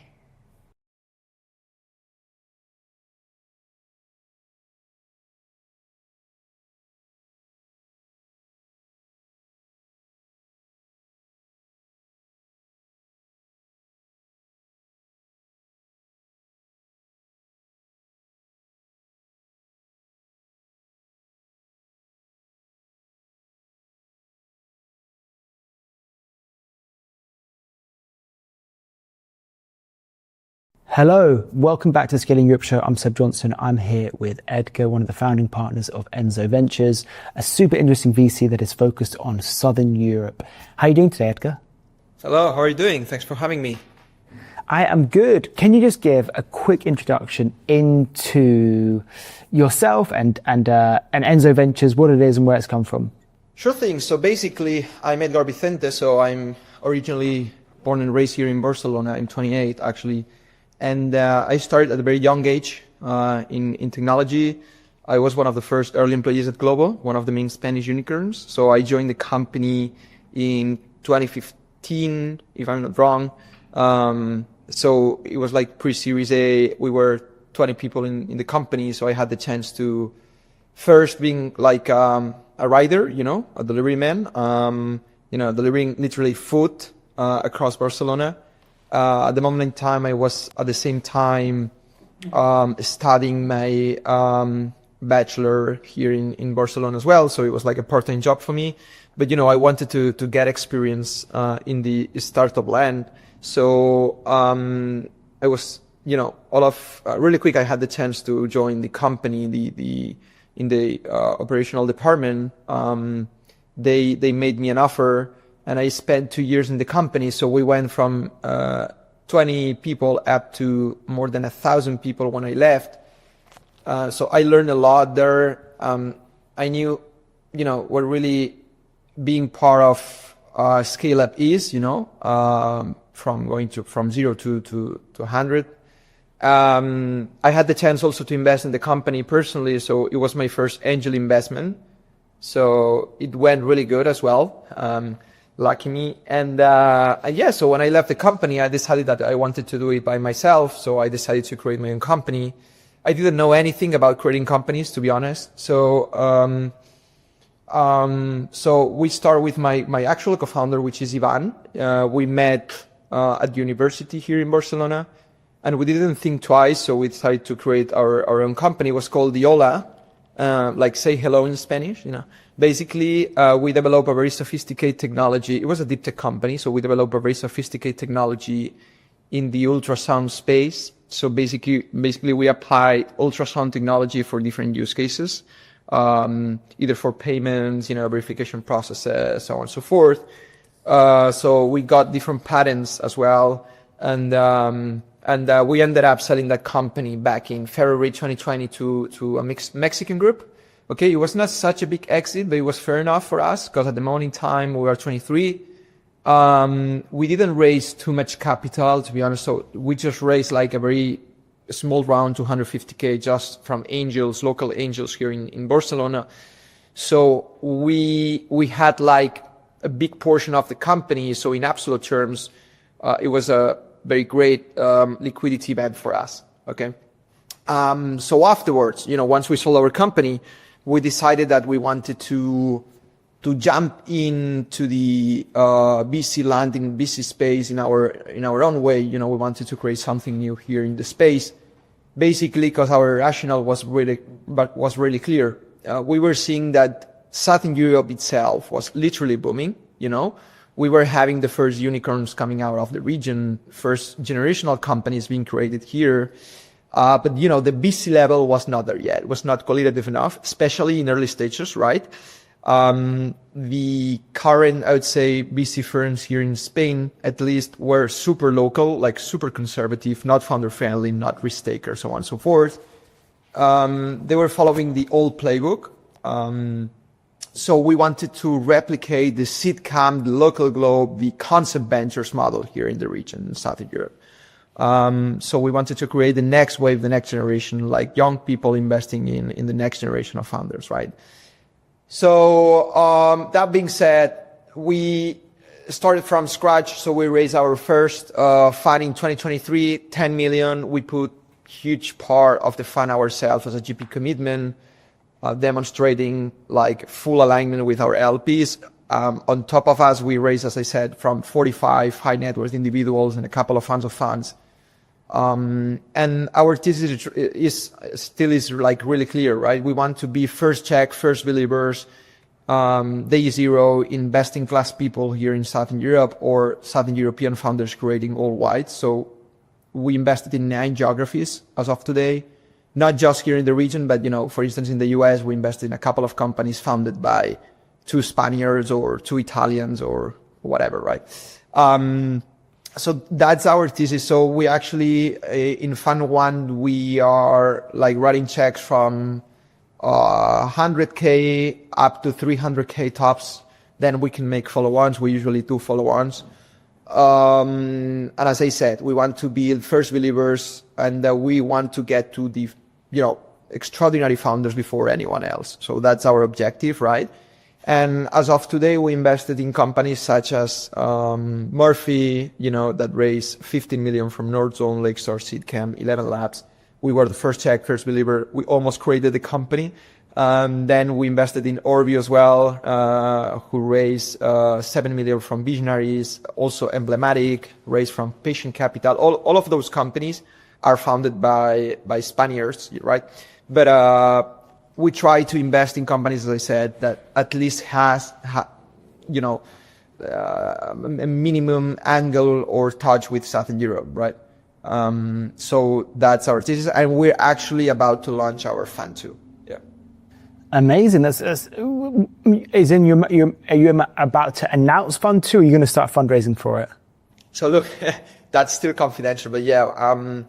Speaker 1: Hello, welcome back to the Scaling Europe show. I'm Seb Johnson. I'm here with Edgar, one of the founding partners of Enzo Ventures, a super interesting VC that is focused on Southern Europe. How are you doing today, Edgar?
Speaker 4: Hello, how are you doing? Thanks for having me.
Speaker 1: I am good. Can you just give a quick introduction into yourself and Enzo Ventures, what it is and where it's come from?
Speaker 4: Sure thing. So basically, I'm Edgar Vicente. So I'm originally born and raised here in Barcelona. I'm 28, actually. And I started at a very young age in technology. I was one of the first early employees at Globo, one of the main Spanish unicorns. So I joined the company in 2015, if I'm not wrong. So it was like pre-Series A. We were 20 people in the company. So I had the chance to first being like a rider, you know, a delivery man, you know, delivering literally food across Barcelona. At the moment in time, I was at the same time studying my bachelor here in Barcelona as well. So it was like a part-time job for me. But, you know, I wanted to get experience in the startup land. So I was, you know, really quick, I had the chance to join the company, in the operational department. They made me an offer. And I spent 2 years in the company. So we went from 20 people up to more than 1,000 people when I left. So I learned a lot there. I knew, you know, what really being part of scale up is, you know, from going from 0 to 100. I had the chance also to invest in the company personally. So it was my first angel investment. So it went really good as well. Lucky me. And yeah, so when I left the company, I decided that I wanted to do it by myself. So I decided to create my own company. I didn't know anything about creating companies, to be honest. So so we start with my actual co-founder, which is Ivan. We met at university here in Barcelona, and we didn't think twice. So we decided to create our own company. It was called Diola, like say hello in Spanish, you know. Basically, we develop a very sophisticated technology. It was a deep tech company, so we developed a very sophisticated technology in the ultrasound space. So basically we apply ultrasound technology for different use cases, either for payments, you know, verification processes, so on and so forth. So we got different patents as well, and we ended up selling that company back in February 2020 to a Mexican group. Okay, it was not such a big exit, but it was fair enough for us because at the moment in time we were 23. We didn't raise too much capital, to be honest. So we just raised like a very small round, 250K, just from angels, local angels here in Barcelona. So we had like a big portion of the company. So in absolute terms, it was a very great liquidity event for us. Okay. So afterwards, you know, once we sold our company, we decided that we wanted to jump into the VC land, in VC space in our own way. You know, we wanted to create something new here in the space, basically because our rationale was really clear. We were seeing that Southern Europe itself was literally booming. you know. We were having the first unicorns coming out of the region, first generational companies being created here. But, you know, the VC level was not there yet. It was not qualitative enough, especially in early stages, right? The current, I would say, VC firms here in Spain, at least, were super local, like super conservative, not founder friendly, not risk taker, so on and so forth. They were following the old playbook. So we wanted to replicate the sitcom, the local globe, the concept ventures model here in the region in Southern Europe. So we wanted to create the next wave, the next generation, like young people investing in the next generation of founders, right? So, that being said, we started from scratch. So we raised our first, fund in 2023, 10 million. We put huge part of the fund ourselves as a GP commitment, demonstrating like full alignment with our LPs. On top of us, we raised, as I said, from 45 high net worth individuals and a couple of funds of funds. And our thesis is like really clear, right? We want to be first check, first believers, day zero, investing class people here in Southern Europe or Southern European founders creating all white. So we invested in 9 geographies as of today, not just here in the region, but, you know, for instance, in the US, we invested in a couple of companies founded by 2 Spaniards or 2 Italians or whatever, right? So that's our thesis. So we actually, in Fund 1, we are like writing checks from 100K up to 300K tops. Then we can make follow-ons. We usually do follow-ons. And as I said, we want to be first believers, and we want to get to the, you know, extraordinary founders before anyone else. So that's our objective, right? And as of today, we invested in companies such as Murphy, you know, that raised 15 million from Northzone, Lakestar, Seedcamp, 11 Labs. We were the first check, first believer. We almost created the company. Then we invested in Orbi as well, who raised 7 million from Visionaries, also Emblematic, raised from Patient Capital. All of those companies are founded by Spaniards, right? But we try to invest in companies, as I said, that at least has you know, a minimum angle or touch with Southern Europe, right? So that's our thesis, and we're actually about to launch our fund too. Yeah.
Speaker 1: Amazing. Are you about to announce fund 2? Or are you going to start fundraising for it?
Speaker 4: So look, that's still confidential, but yeah,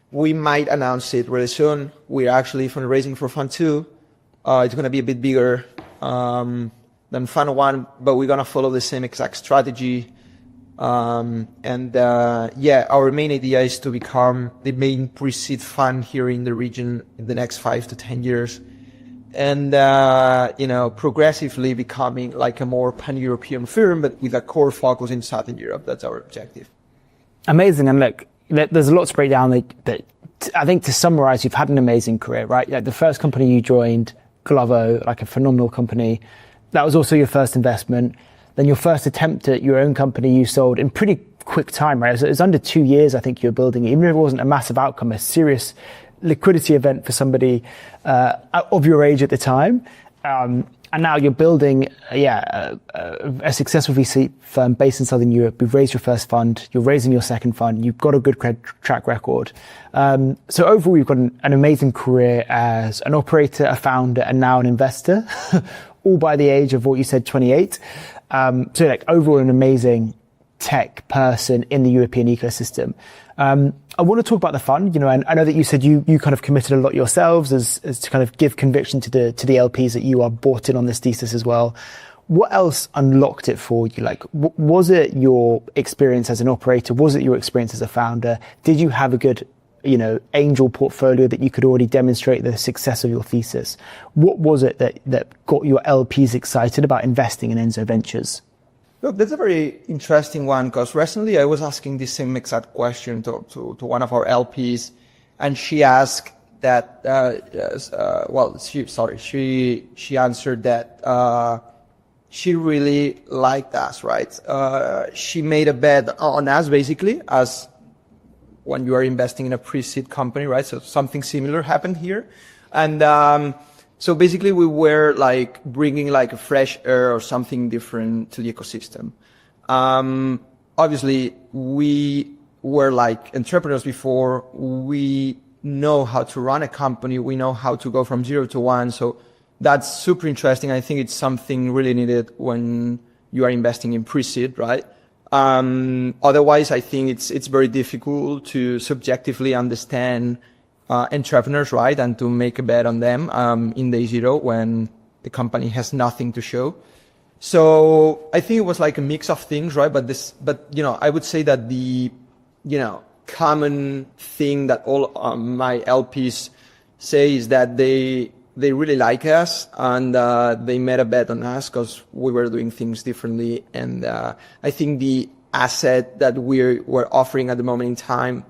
Speaker 4: we might announce it really soon. We're actually fundraising for Fund 2. It's going to be a bit bigger than Fund 1, but we're going to follow the same exact strategy. Yeah, our main idea is to become the main pre-seed fund here in the region in the next 5 to 10 years. And, you know, progressively becoming like a more pan-European firm, but with a core focus in Southern Europe. That's our objective.
Speaker 1: Amazing. And look, there's a lot to break down that I think, to summarize, you've had an amazing career, right? Like the first company you joined, Glovo, like a phenomenal company. That was also your first investment. Then your first attempt at your own company you sold in pretty quick time, right? It was under 2 years, I think you were building it, even if it wasn't a massive outcome, a serious liquidity event for somebody of your age at the time. And now you're building, a successful VC firm based in Southern Europe. You've raised your first fund. You're raising your second fund. You've got a good track record. So overall, you've got an amazing career as an operator, a founder, and now an investor, all by the age of what you said, 28. So like overall, an amazing tech person in the European ecosystem. I want to talk about the fund, you know, and I know that you said you kind of committed a lot yourselves as to kind of give conviction to the LPs that you are bought in on this thesis as well. What else unlocked it for you? Like, was it your experience as an operator? Was it your experience as a founder? Did you have a good, you know, angel portfolio that you could already demonstrate the success of your thesis? What was it that got your LPs excited about investing in Enzo Ventures?
Speaker 4: Look, that's a very interesting one, because recently I was asking the same exact question to one of our LPs, and she asked that, she answered that, she really liked us, right? She made a bet on us, basically, as when you are investing in a pre-seed company, right? So something similar happened here. And, So basically we were like bringing like a fresh air or something different to the ecosystem. Obviously we were like entrepreneurs before. We know how to run a company. We know how to go from 0 to 1. So that's super interesting. I think it's something really needed when you are investing in pre-seed, right? Otherwise, I think it's very difficult to subjectively understand entrepreneurs, right? And to make a bet on them in day zero when the company has nothing to show. So I think it was like a mix of things, right? But I would say that the, common thing that all my LPs say is that they really like us and they made a bet on us because we were doing things differently. And I think the asset that we were offering at the moment in time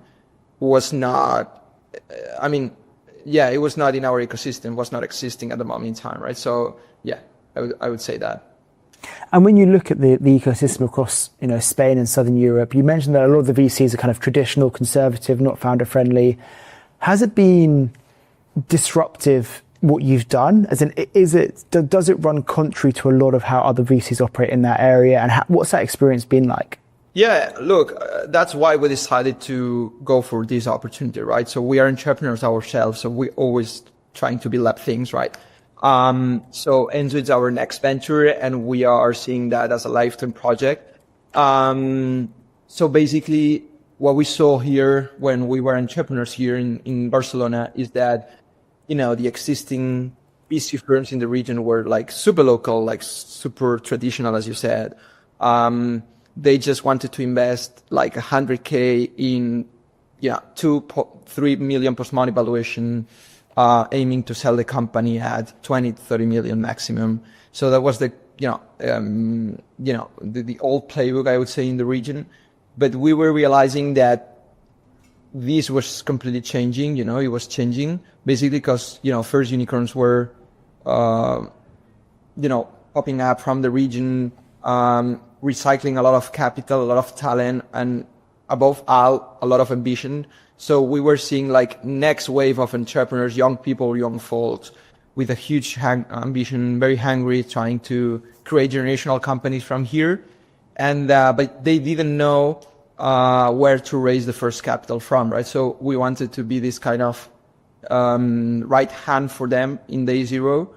Speaker 4: was not, it was not in our ecosystem, was not existing at the moment in time, right? So yeah, I would say that.
Speaker 1: And when you look at the ecosystem across, Spain and Southern Europe, you mentioned that a lot of the VCs are kind of traditional, conservative, not founder friendly. Has it been disruptive what you've done? As in, does it run contrary to a lot of how other VCs operate in that area? And what's that experience been like?
Speaker 4: Yeah, look, that's why we decided to go for this opportunity, right? So we are entrepreneurs ourselves, so we're always trying to build up things, right? So Enzo is our next venture, and we are seeing that as a lifetime project. So basically, what we saw here when we were entrepreneurs here in Barcelona is that, the existing VC firms in the region were like super local, like super traditional, as you said. They just wanted to invest like 100K in, 2-3 million post-money valuation, aiming to sell the company at 20-30 million maximum. So that was the old playbook, I would say, in the region. But we were realizing that this was completely changing, it was changing basically because, first unicorns were, popping up from the region, recycling a lot of capital, a lot of talent, and above all, a lot of ambition. So we were seeing like next wave of entrepreneurs, young people, young folks with a huge ambition, very hungry, trying to create generational companies from here. And, but they didn't know, where to raise the first capital from, right? So we wanted to be this kind of, right hand for them in day zero.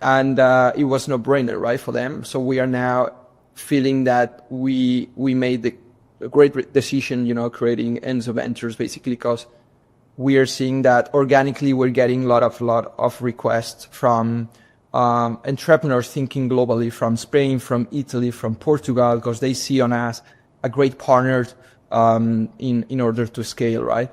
Speaker 4: And, it was no brainer, right, for them. So we are now feeling that we made a great decision, creating Enzo Ventures, basically, because we are seeing that organically we're getting a lot of requests from entrepreneurs thinking globally, from Spain, from Italy, from Portugal, because they see on us a great partner in order to scale, right?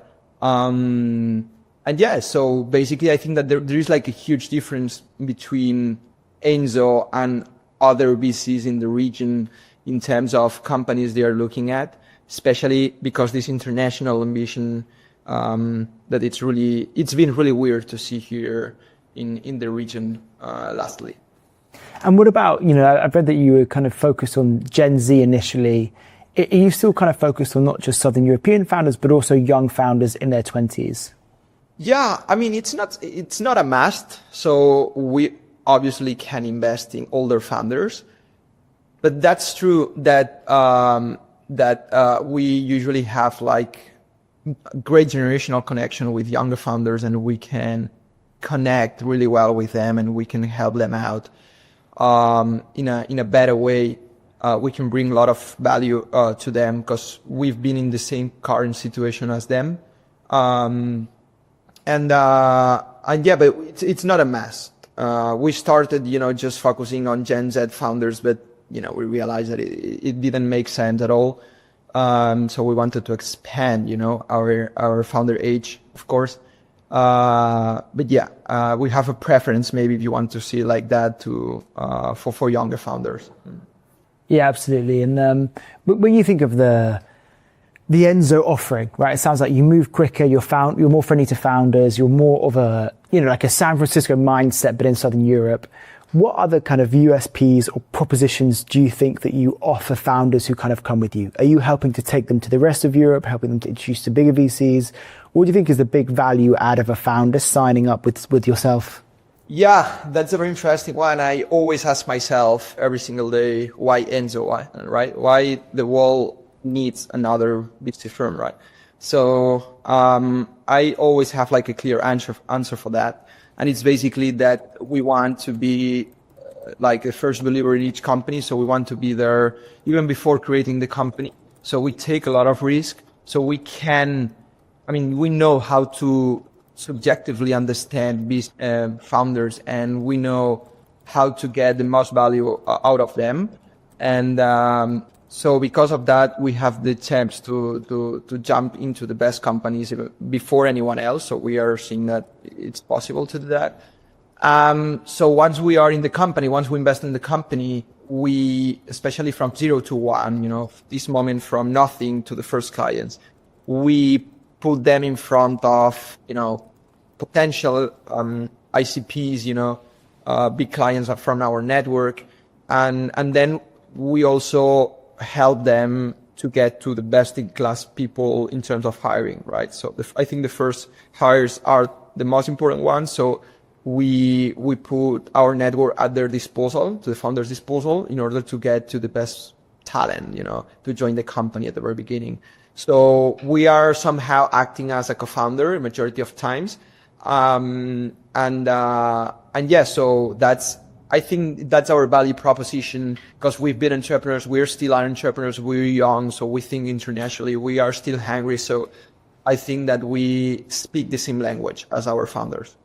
Speaker 4: And yeah, so basically I think that there is like a huge difference between Enzo and other VCs in the region in terms of companies they are looking at, especially because this international ambition, that it's been really weird to see here in the region, lastly.
Speaker 1: And what about, I've read that you were kind of focused on Gen Z initially. Are you still kind of focused on not just Southern European founders, but also young founders in their 20s? Yeah,
Speaker 4: it's not a must. So we obviously can invest in older founders, but that's true that we usually have like great generational connection with younger founders, and we can connect really well with them, and we can help them out in a better way. We can bring a lot of value to them because we've been in the same current situation as them. And yeah, but it's not a mess. We started, just focusing on Gen Z founders, but, we realized that it didn't make sense at all. So we wanted to expand, our founder age, of course. But yeah, we have a preference, maybe if you want to see it like that, to for younger founders.
Speaker 1: Yeah, absolutely. And when you think of the Enzo offering, right? It sounds like you move quicker, you're more friendly to founders, you're more of a, like a San Francisco mindset, but in Southern Europe. What other kind of USPs or propositions do you think that you offer founders who kind of come with you? Are you helping to take them to the rest of Europe, helping them to introduce to bigger VCs? What do you think is the big value add of a founder signing up with yourself?
Speaker 4: Yeah, that's a very interesting one. I always ask myself every single day, why Enzo, right? Why the world needs another VC firm, right? So, I always have like a clear answer for that. And it's basically that we want to be like the first believer in each company. So we want to be there even before creating the company. So we take a lot of risk. So we know how to subjectively understand these founders, and we know how to get the most value out of them. And so because of that, we have the chance to jump into the best companies before anyone else. So we are seeing that it's possible to do that. So once we are in the company, once we invest in the company, we, especially from 0 to 1, this moment from nothing to the first clients, we put them in front of, potential ICPs, big clients from our network. And then we also help them to get to the best in class people in terms of hiring, right? So I think the first hires are the most important ones. So we put our network at their disposal, to the founder's disposal, in order to get to the best talent, to join the company at the very beginning. So we are somehow acting as a co-founder majority of times. So I think that's our value proposition, because we've been entrepreneurs. We're still entrepreneurs. We're young. So we think internationally. We are still hungry. So I think that we speak the same language as our founders.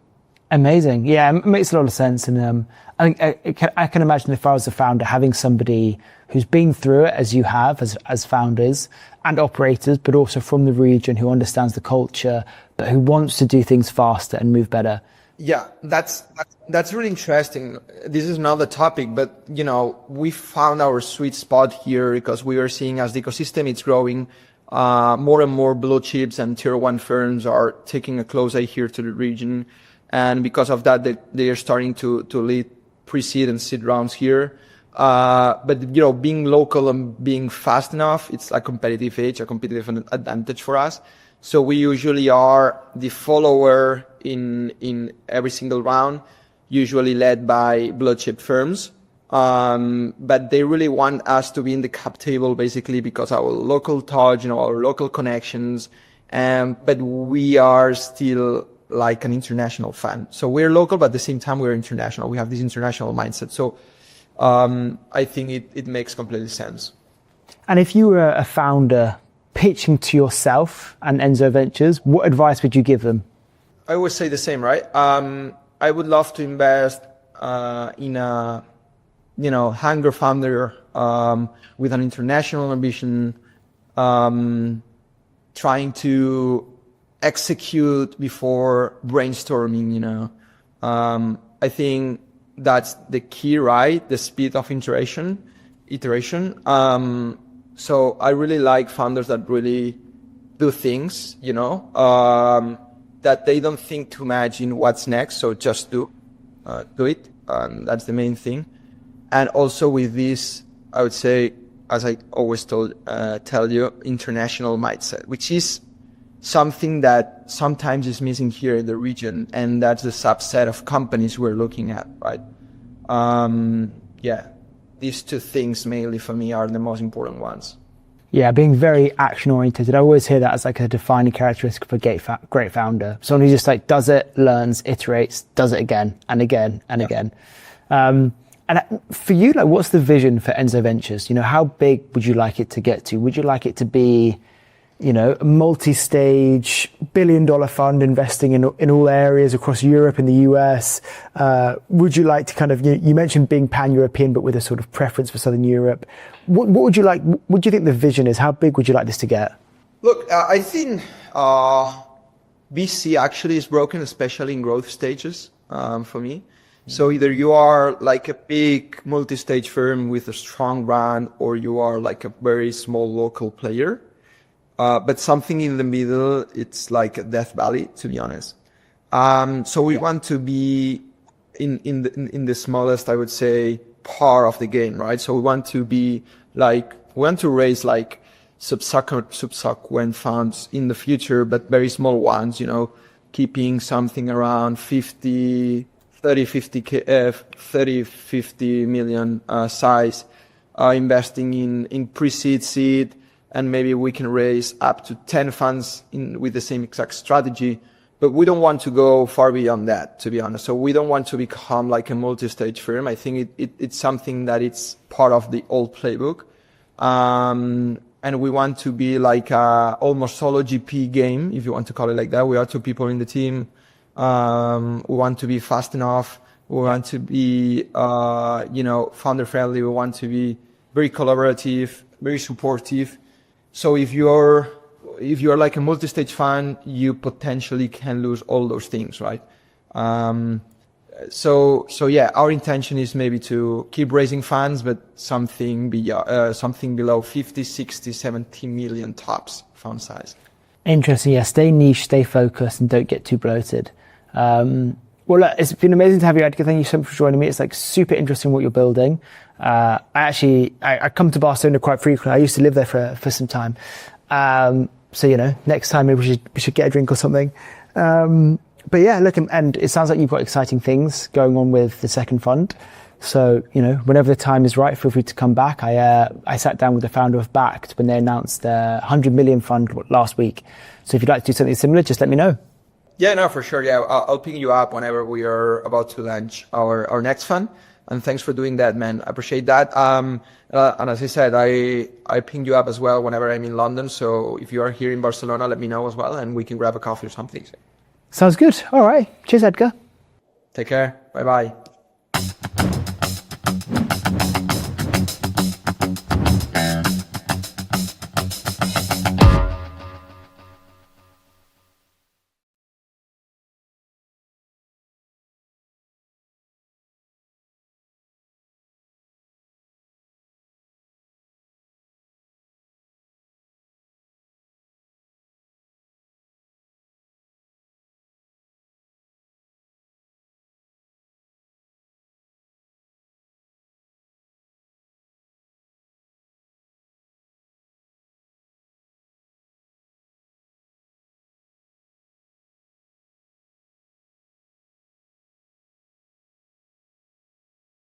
Speaker 1: Amazing. Yeah, it makes a lot of sense. And I think I can imagine, if I was a founder, having somebody who's been through it as you have as founders and operators, but also from the region, who understands the culture, but who wants to do things faster and move better.
Speaker 4: Yeah, that's really interesting. This is another topic, but we found our sweet spot here because we are seeing, as the ecosystem is growing, more and more blue chips and tier 1 firms are taking a close eye here to the region. And because of that, they are starting to lead pre-seed and seed rounds here. But being local and being fast enough, it's a competitive edge, a competitive advantage for us. So we usually are the follower in every single round, usually led by blue chip firms. But they really want us to be in the cap table, basically because our local touch, our local connections. But we are still like an international fan. So we're local, but at the same time, we're international. We have this international mindset. So I think it makes completely sense.
Speaker 1: And if you were a founder pitching to yourself and Enzo Ventures, what advice would you give them?
Speaker 4: I always say the same, right? I would love to invest in a, hunger founder with an international ambition, trying to execute before brainstorming. I think that's the key, right? The speed of iteration. So I really like founders that really do things, that they don't think too much in what's next. So just do it. That's the main thing. And also with this, I would say, as I always tell you, international mindset, which is something that sometimes is missing here in the region. And that's the subset of companies we're looking at, right? These two things mainly for me are the most important ones.
Speaker 1: Yeah, being very action oriented. I always hear that as like a defining characteristic of a great founder. Someone who just does it, learns, iterates, does it again and again and again. And for you, what's the vision for Enzo Ventures? How big would you like it to get to? Would you like it to be, a multi-stage billion-dollar fund investing in all areas across Europe and the US? Would you like to you mentioned being pan-European, but with a sort of preference for Southern Europe. What would you like? What do you think the vision is? How big would you like this to get?
Speaker 4: Look, I think VC actually is broken, especially in growth stages, for me. So either you are like a big multi-stage firm with a strong brand, or you are like a very small local player. But something in the middle, it's like a Death Valley, to be honest. So we want to be in the smallest, I would say, part of the game, right? So we want to be we want to raise subsequent funds in the future, but very small ones, keeping something around 50 50 million size, investing in pre-seed, seed, and maybe we can raise up to 10 funds with the same exact strategy. But we don't want to go far beyond that, to be honest. So we don't want to become like a multi-stage firm. I think it's something that it's part of the old playbook. And we want to be like almost solo GP game, if you want to call it like that. We are 2 people in the team. We want to be fast enough. We want to be, founder friendly. We want to be very collaborative, very supportive. So if you're like a multi-stage fund, you potentially can lose all those things, right? So yeah, our intention is maybe to keep raising funds, but something below 50, 60, 70 million tops fund size.
Speaker 1: Interesting. Yeah, stay niche, stay focused, and don't get too bloated. Well, look, it's been amazing to have you, Edgar. Thank you so much for joining me. It's like super interesting what you're building. I come to Barcelona quite frequently. I used to live there for some time. So, next time maybe we should get a drink or something. But yeah, look, and it sounds like you've got exciting things going on with the second fund. So, whenever the time is right, feel free to come back. I sat down with the founder of Backed when they announced their 100 million fund last week. So if you'd like to do something similar, just let me know.
Speaker 4: Yeah, no, for sure. Yeah, I'll ping you up whenever we are about to launch our next fund. And thanks for doing that, man. I appreciate that. And as I said, I ping you up as well whenever I'm in London. So if you are here in Barcelona, let me know as well, and we can grab a coffee or something.
Speaker 1: Sounds good. All right. Cheers, Edgar.
Speaker 4: Take care. Bye-bye.